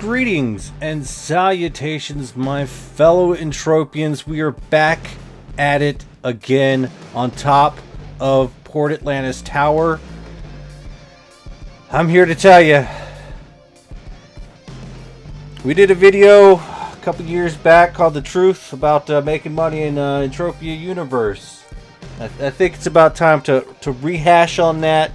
Greetings and salutations, my fellow Entropians. We are back at it again on top of Port Atlantis Tower. I'm here to tell you, we did a video a couple years back called The Truth about making money in Entropia Universe. I think it's about time to rehash on that.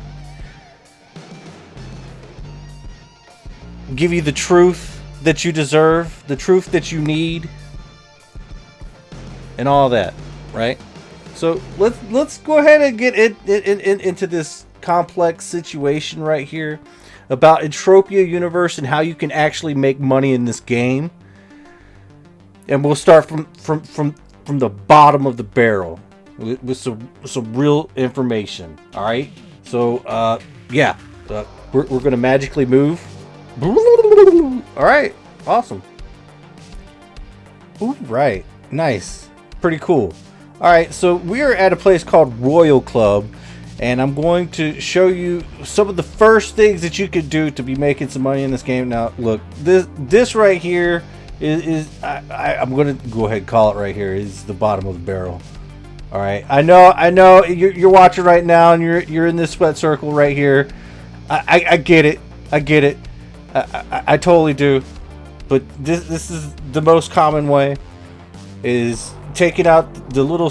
Give you the truth that you deserve, the truth that you need, and all that, right? So let's go ahead and get into this complex situation right here about Entropia Universe and how you can actually make money in this game. And we'll start from the bottom of the barrel with some real information. All right. So we're gonna magically move. All right, awesome. Ooh, right, nice, pretty cool. All right, so we are at a place called Royal Club, and I'm going to show you some of the first things that you could do to be making some money in this game. Now, look, this right here is I'm going to go ahead and call it right here is the bottom of the barrel. All right, I know you're watching right now, and you're in this sweat circle right here. I get it. I totally do, but this is the most common way, is taking out the little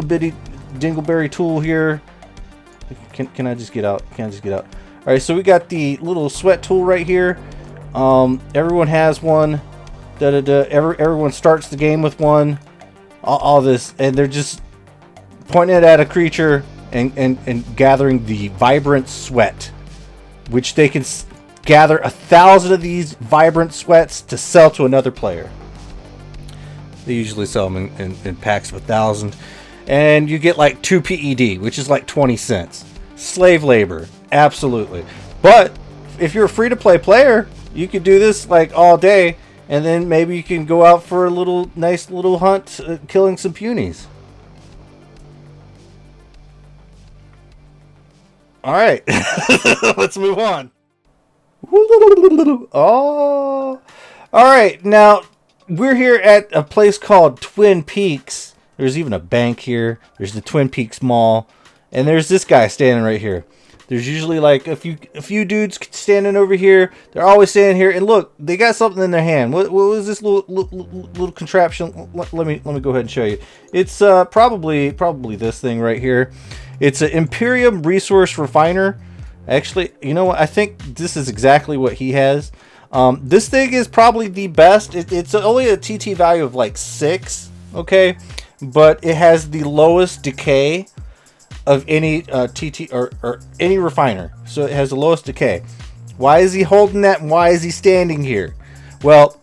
bitty dingleberry tool here. Can I just get out? All right, so we got the little sweat tool right here. Everyone has one. Everyone starts the game with one. All this, and they're just pointing it at a creature and gathering the vibrant sweat, which they can gather 1,000 of these vibrant sweats to sell to another player. They usually sell them in packs of 1,000, and you get like 2 PED, which is like 20 cents. Slave labor, absolutely. But if you're a free-to-play player, you could do this like all day, and then maybe you can go out for a nice little hunt, killing some punies. All right, let's move on. Oh, all right. Now we're here at a place called Twin Peaks. There's even a bank here. There's the Twin Peaks Mall, and there's this guy standing right here. There's usually like a few dudes standing over here. They're always standing here, and look, they got something in their hand. What was this little contraption? Let me go ahead and show you. It's probably this thing right here. It's an Imperium resource refiner. Actually, you know what? I think this is exactly what he has. This thing is probably the best. It's only a TT value of like 6, okay? But it has the lowest decay of any TT or any refiner. So it has the lowest decay. Why is he holding that, and why is he standing here? Well,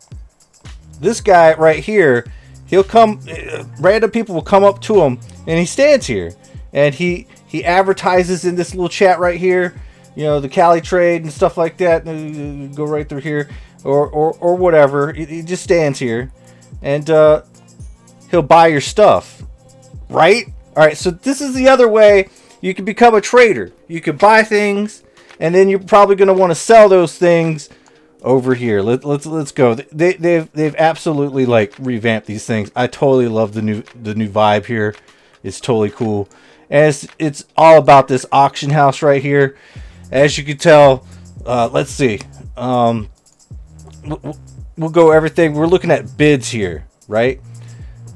this guy right here, he'll come, random people will come up to him, and he stands here. And he advertises in this little chat right here. You know, the Cali trade and stuff like that. Go right through here, or whatever. He just stands here, and he'll buy your stuff, right? All right. So this is the other way you can become a trader. You can buy things, and then you're probably going to want to sell those things over here. Let's go. They've absolutely like revamped these things. I totally love the new vibe here. It's totally cool, and it's all about this auction house right here. As you can tell, let's see. We'll go everything. We're looking at bids here, right?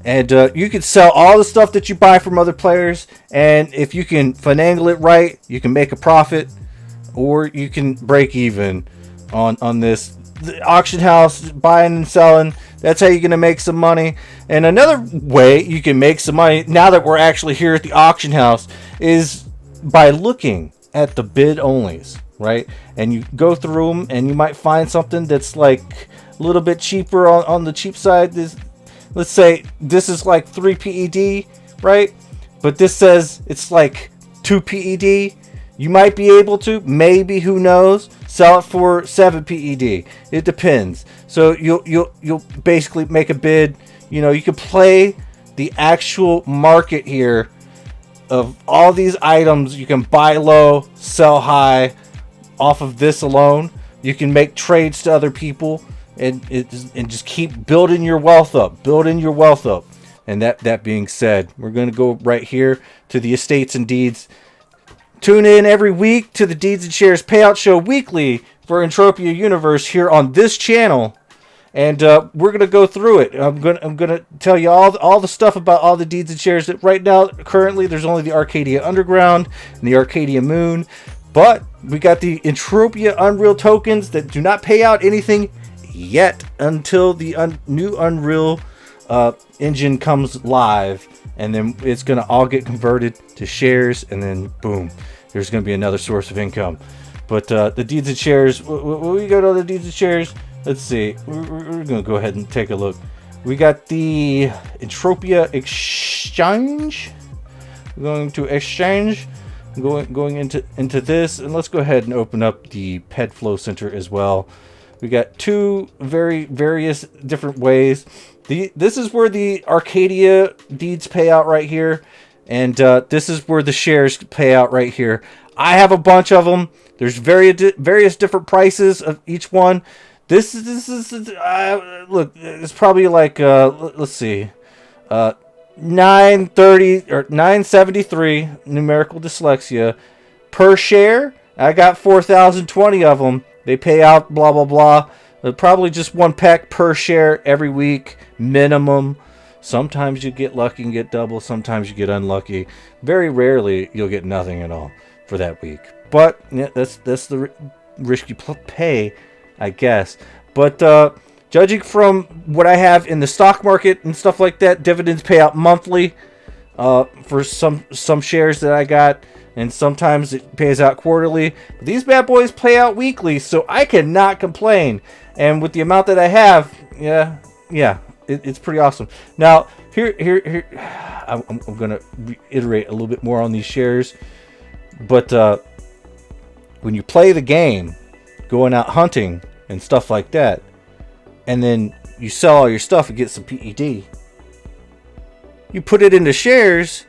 And you can sell all the stuff that you buy from other players. And if you can finagle it right, you can make a profit, or you can break even on this. The auction house, buying and selling, that's how you're going to make some money. And another way you can make some money, now that we're actually here at the auction house, is by looking at the bid onlys, right? And you go through them, and you might find something that's like a little bit cheaper on the cheap side. Let's say this is like 3 PED, right? But this says it's like 2 PED. You might be able to, maybe, who knows, sell it for 7 PED. It depends. So you'll basically make a bid. You know, you can play the actual market here of all these items. You can buy low, sell high off of this alone. You can make trades to other people and just keep building your wealth up, And that being said, we're going to go right here to the Estates and Deeds. Tune in every week to the Deeds and Shares Payout Show weekly for Entropia Universe here on this channel. And we're gonna go through it. I'm gonna tell you all the stuff about all the Deeds and Shares. That right now, currently, there's only the Arcadia Underground and the Arcadia Moon, but we got the Entropia Unreal tokens that do not pay out anything yet until the new Unreal engine comes live, and then it's gonna all get converted to shares, and then boom, there's gonna be another source of income. But the Deeds and Shares, when we go to the Deeds and Shares. Let's see. We're going to go ahead and take a look. We got the Entropia Exchange. We're going to exchange. Going into this. And let's go ahead and open up the Ped Flow Center as well. We got two various different ways. This is where the Arcadia deeds pay out right here. And this is where the shares pay out right here. I have a bunch of them. There's various different prices of each one. This is look, it's probably like let's see, 930 or 973 numerical dyslexia per share. I got 4,020 of them. They pay out blah blah blah. Probably just one pack per share every week minimum. Sometimes you get lucky and get double. Sometimes you get unlucky. Very rarely you'll get nothing at all for that week. But yeah, that's the risk you pay, I guess. But judging from what I have in the stock market and stuff like that, dividends pay out monthly for some shares that I got, and sometimes it pays out quarterly. But these bad boys pay out weekly, so I cannot complain. And with the amount that I have, it's pretty awesome. Now here, I'm gonna reiterate a little bit more on these shares, but when you play the game, going out hunting and stuff like that, and then you sell all your stuff and get some PED, you put it into shares,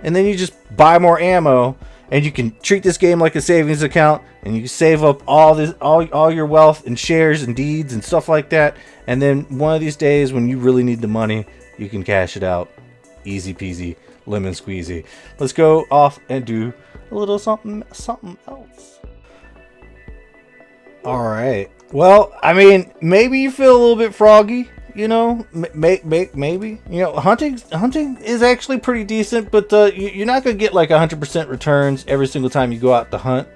and then you just buy more ammo, and you can treat this game like a savings account, and you can save up all your wealth in shares and deeds and stuff like that, and then one of these days when you really need the money, you can cash it out. Easy peasy, lemon squeezy. Let's go off and do a little something else. All right. Well, I mean, maybe you feel a little bit froggy, you know, maybe, you know, hunting is actually pretty decent, but you're not going to get like 100% returns every single time you go out to hunt.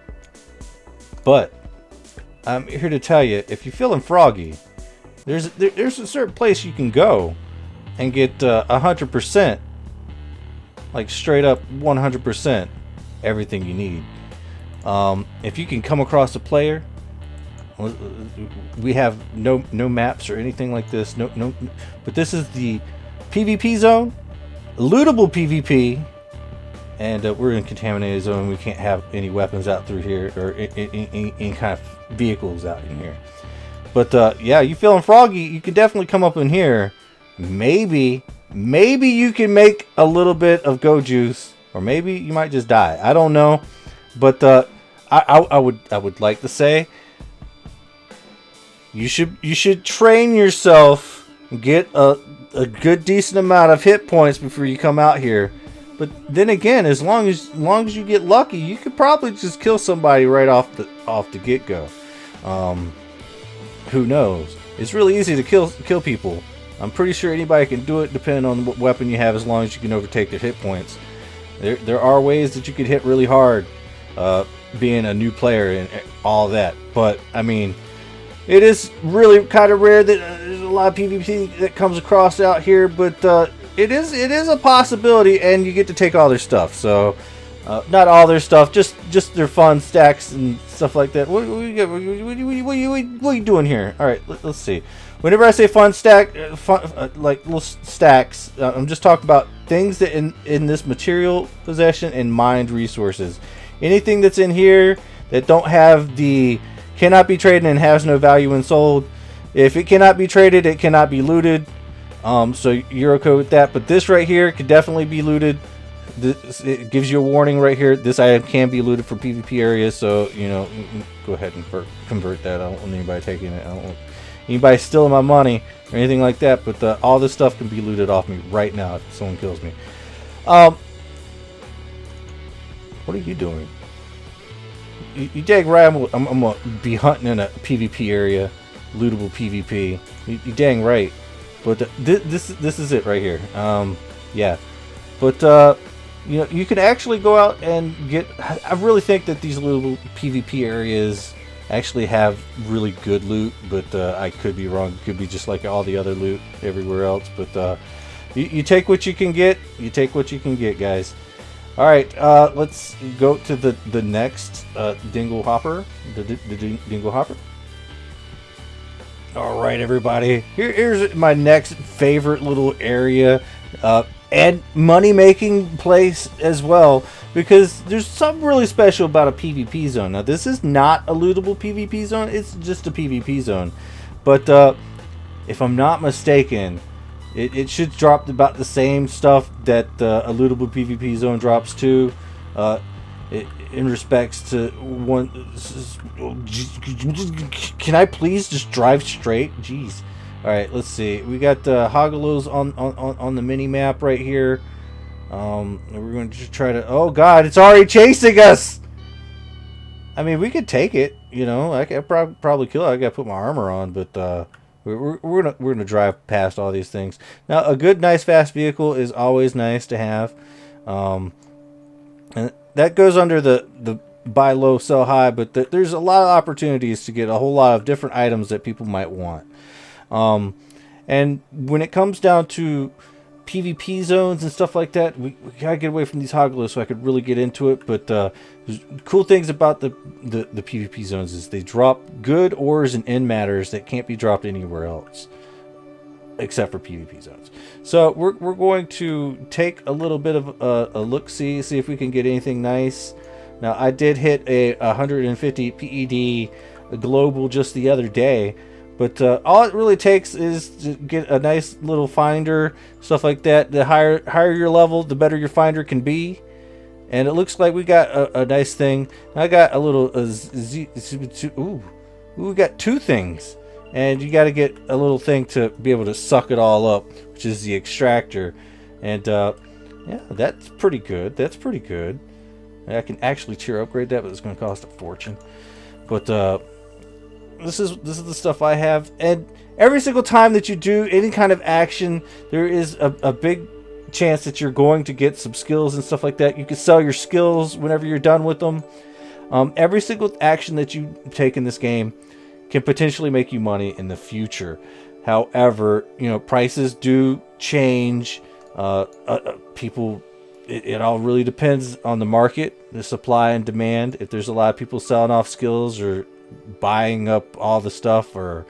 But I'm here to tell you, if you're feeling froggy, there's a certain place you can go and get 100%, like straight up 100% everything you need. If you can come across a player, we have no maps or anything like this. No, but this is the PvP zone, lootable PvP, and we're in contaminated zone. We can't have any weapons out through here or any kind of vehicles out in here. But yeah, you feeling froggy? You could definitely come up in here. Maybe you can make a little bit of go juice, or maybe you might just die. I don't know, but I would like to say, you should train yourself, get a good decent amount of hit points before you come out here. But then again, as long as you get lucky, you could probably just kill somebody right off the get-go. Who knows? It's really easy to kill people. I'm pretty sure anybody can do it, depending on what weapon you have, as long as you can overtake their hit points. There are ways that you could hit really hard, being a new player and all that. But I mean, it is really kind of rare that there's a lot of PvP that comes across out here, but it is a possibility, and you get to take all their stuff. So not all their stuff, just their fun stacks and stuff like that. What are you doing here? All right, let's see. Whenever I say fun stack, like little stacks, I'm just talking about things that in this material possession and mined resources. Anything that's in here that don't have the cannot be traded and has no value when sold. If it cannot be traded, it cannot be looted. So you're okay with that. But this right here could definitely be looted. it gives you a warning right here. This item can be looted from PvP areas, so you know, go ahead and convert that. I don't want anybody taking it. I don't want anybody stealing my money or anything like that. But all this stuff can be looted off me right now if someone kills me. What are you doing? You dang right. I'm gonna be hunting in a PvP area, lootable PvP. You dang right. But this is it right here. Yeah. But you know, you can actually go out and get. I really think that these little PvP areas actually have really good loot, but I could be wrong. It could be just like all the other loot everywhere else. But you take what you can get. You take what you can get, guys. All right, let's go to the next Dingle Hopper. The Dingle Hopper. All right, everybody. Here's my next favorite little area. And money-making place as well, because there's something really special about a PvP zone. Now, this is not a lootable PvP zone. It's just a PvP zone. But if I'm not mistaken, it should drop about the same stuff that a lootable PvP zone drops too. In respects to one... Can I please just drive straight? Jeez. Alright, let's see. We got Hoggalos on the mini map right here. We're going to just try to... Oh god, it's already chasing us! I mean, we could take it, you know. I could probably kill it. I gotta put my armor on, but we're gonna drive past all these things. Now, a good, nice, fast vehicle is always nice to have. And that goes under the buy low, sell high, but there's a lot of opportunities to get a whole lot of different items that people might want. And when it comes down to PvP zones and stuff like that, we gotta get away from these Hoggalos so I could really get into it. But cool things about the PvP zones is they drop good ores and end matters that can't be dropped anywhere else except for PvP zones. So we're going to take a little bit of a look-see, see if we can get anything nice. Now, I did hit a 150 PED global just the other day. But all it really takes is to get a nice little finder, stuff like that. The higher your level, the better your finder can be. And it looks like we got a nice thing. I got a little... ooh, we got two things. And you got to get a little thing to be able to suck it all up, which is the extractor. And yeah, that's pretty good. That's pretty good. I can actually tier upgrade that, but it's going to cost a fortune. But... This is the stuff I have, and every single time that you do any kind of action, there is a big chance that you're going to get some skills and stuff like that. You can sell your skills whenever you're done with them. Every single action that you take in this game can potentially make you money in the future. However, you know, prices do change. People, it all really depends on the market, the supply and demand. If there's a lot of people selling off skills or buying up all the stuff or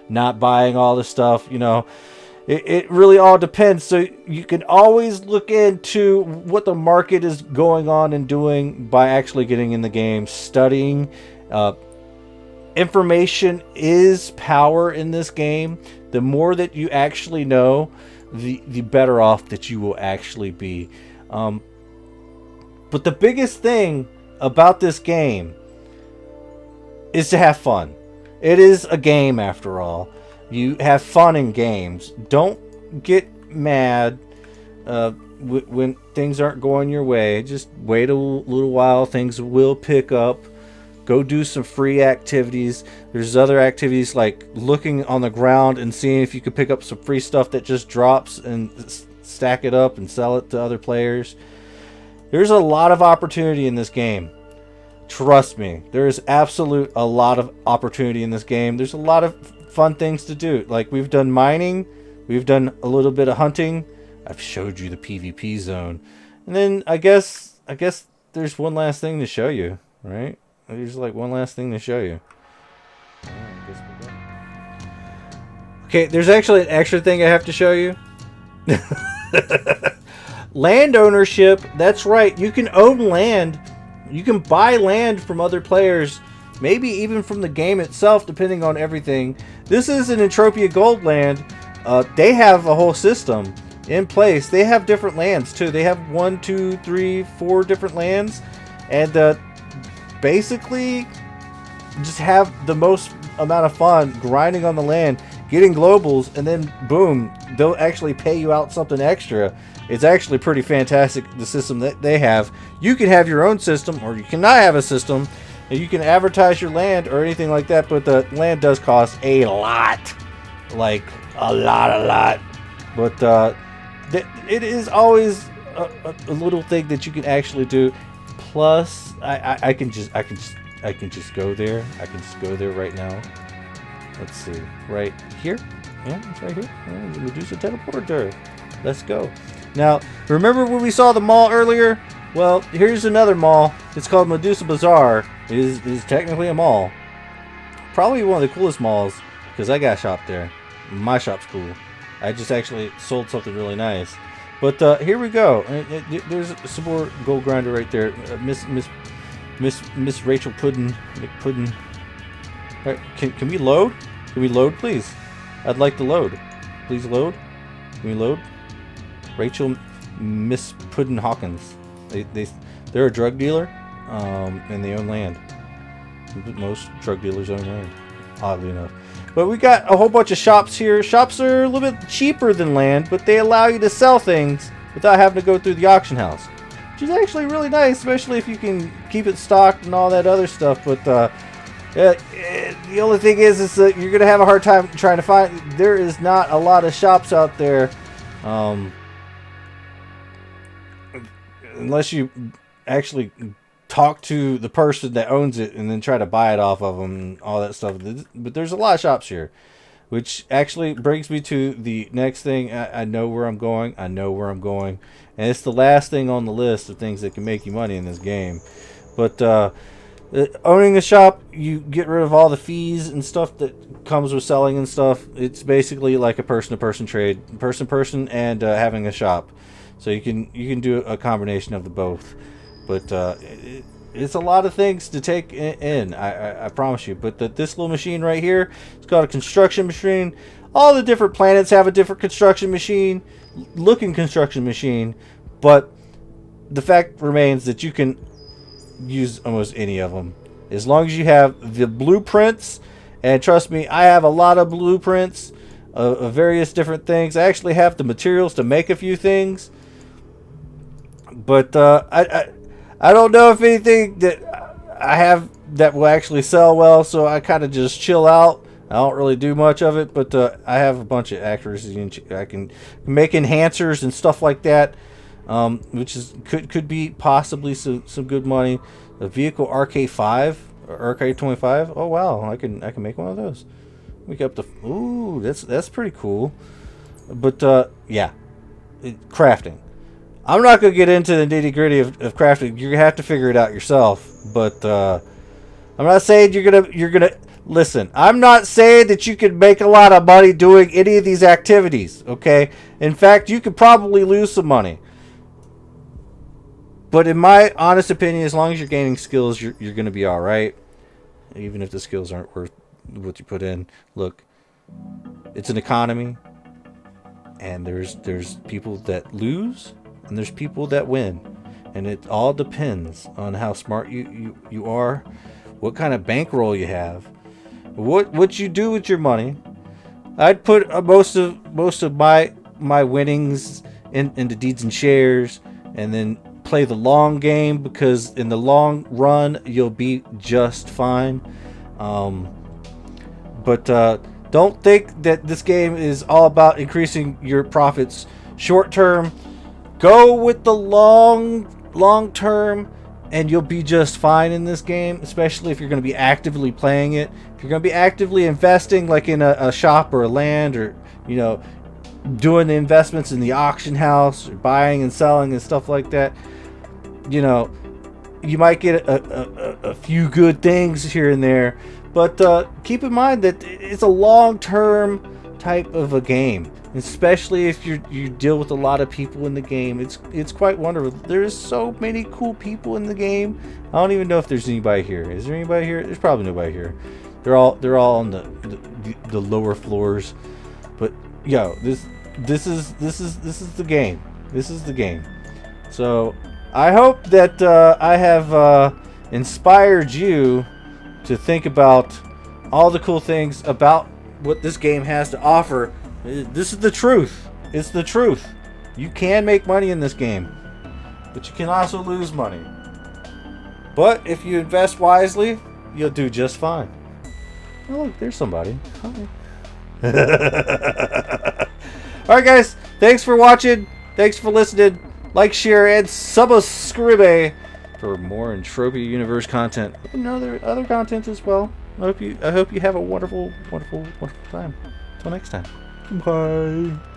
not buying all the stuff, you know, it really all depends. So you can always look into what the market is going on and doing by actually getting in the game, studying. Information is power in this game. The more that you actually know, the better off that you will actually be. But the biggest thing about this game is to have fun. It is a game after all. You have fun in games. Don't get mad when things aren't going your way. Just wait a little while. Things will pick up. Go do some free activities. There's other activities like looking on the ground and seeing if you could pick up some free stuff that just drops and stack it up and sell it to other players. There's a lot of opportunity in this game. Trust me, there is a lot of opportunity in this game. There's a lot of fun things to do. Like, we've done mining, we've done a little bit of hunting. I've showed you the PvP zone. And then I guess there's one last thing to show you, right? There's like one last thing to show you. Okay, there's actually an extra thing I have to show you. Land ownership. That's right. You can own land. You can buy land from other players, maybe even from the game itself, depending on everything. This is an Entropia Gold land. They have a whole system in place. They have different lands too. They have 1, 2, 3, 4 different lands, and basically just have the most amount of fun grinding on the land, getting globals, and then boom, they'll actually pay you out something extra. It's actually pretty fantastic, the system that they have. You can have your own system, or you cannot have a system, and you can advertise your land or anything like that, but the land does cost a lot. Like, a lot. But it is always a little thing that you can actually do. Plus, I can just go there. I can just go there right now. Let's see, right here. Yeah, it's right here. Reduce a teleporter. Let's go. Now, remember when we saw the mall earlier? Well, here's another mall. It's called Medusa Bazaar. It is technically a mall. Probably one of the coolest malls, because I got a shop there. My shop's cool. I just actually sold something really nice. But here we go. There's some more gold grinder right there. Miss Rachel Puddin. McPuddin. All right, can we load? Can we load, please? I'd like to load. Please load. Can we load? Rachel Miss Puddin Hawkins. They're a drug dealer, and they own land. Most drug dealers own land, oddly enough. But we got a whole bunch of shops here. Shops are a little bit cheaper than land, but they allow you to sell things without having to go through the auction house, which is actually really nice, especially if you can keep it stocked and all that other stuff. But the only thing is that you're gonna have a hard time trying to find. There is not a lot of shops out there, unless you actually talk to the person that owns it and then try to buy it off of them and all that stuff. But there's a lot of shops here, which actually brings me to the next thing. I know where I'm going. And it's the last thing on the list of things that can make you money in this game. But owning a shop, you get rid of all the fees and stuff that comes with selling and stuff. It's basically like a person-to-person trade, person-to-person, and having a shop. So you can do a combination of the both. But it's a lot of things to take in, I promise you. But this little machine right here, it's called a construction machine. All the different planets have a different construction machine, looking construction machine. But the fact remains that you can use almost any of them. As long as you have the blueprints, and trust me, I have a lot of blueprints of various different things. I actually have the materials to make a few things. But I don't know if anything that I have that will actually sell well, so I kind of just chill out. I don't really do much of it, but I have a bunch of accuracy, and I can make enhancers and stuff like that, which could be possibly some good money. A vehicle RK5 or RK25. Oh wow, I can make one of those. We got the that's pretty cool. But yeah, crafting. I'm not going to get into the nitty-gritty of crafting. You're going to have to figure it out yourself. But I'm not saying you're going to listen. I'm not saying that you can make a lot of money doing any of these activities, okay? In fact, you could probably lose some money. But in my honest opinion, as long as you're gaining skills, you're going to be all right. Even if the skills aren't worth what you put in. Look, it's an economy, and there's people that lose, and there's people that win, and it all depends on how smart you are, what kind of bankroll you have, what you do with your money. I'd put most of my winnings into deeds and shares, and then play the long game, because in the long run you'll be just fine. But don't think that this game is all about increasing your profits short term. Go with the long term, and you'll be just fine in this game, especially if you're going to be actively playing it. If you're going to be actively investing, like in a shop or a land, or doing the investments in the auction house, or buying and selling and stuff like that, you might get a few good things here and there. But keep in mind that it's a long-term type of a game, especially if you deal with a lot of people in the game. It's quite wonderful. There's so many cool people in the game. I don't even know if there's anybody here. Is there anybody here? There's probably nobody here. They're all on the lower floors. But this is the game. This is the game. So I hope that I have inspired you to think about all the cool things about what this game has to offer. This is the truth. It's the truth. You can make money in this game, but you can also lose money. But if you invest wisely, you'll do just fine. Oh, look, there's somebody. Hi. Alright, guys. Thanks for watching. Thanks for listening. Like, share, and subscribe for more Entropia Universe content and other content as well. I hope you have a wonderful time. Until next time. Bye.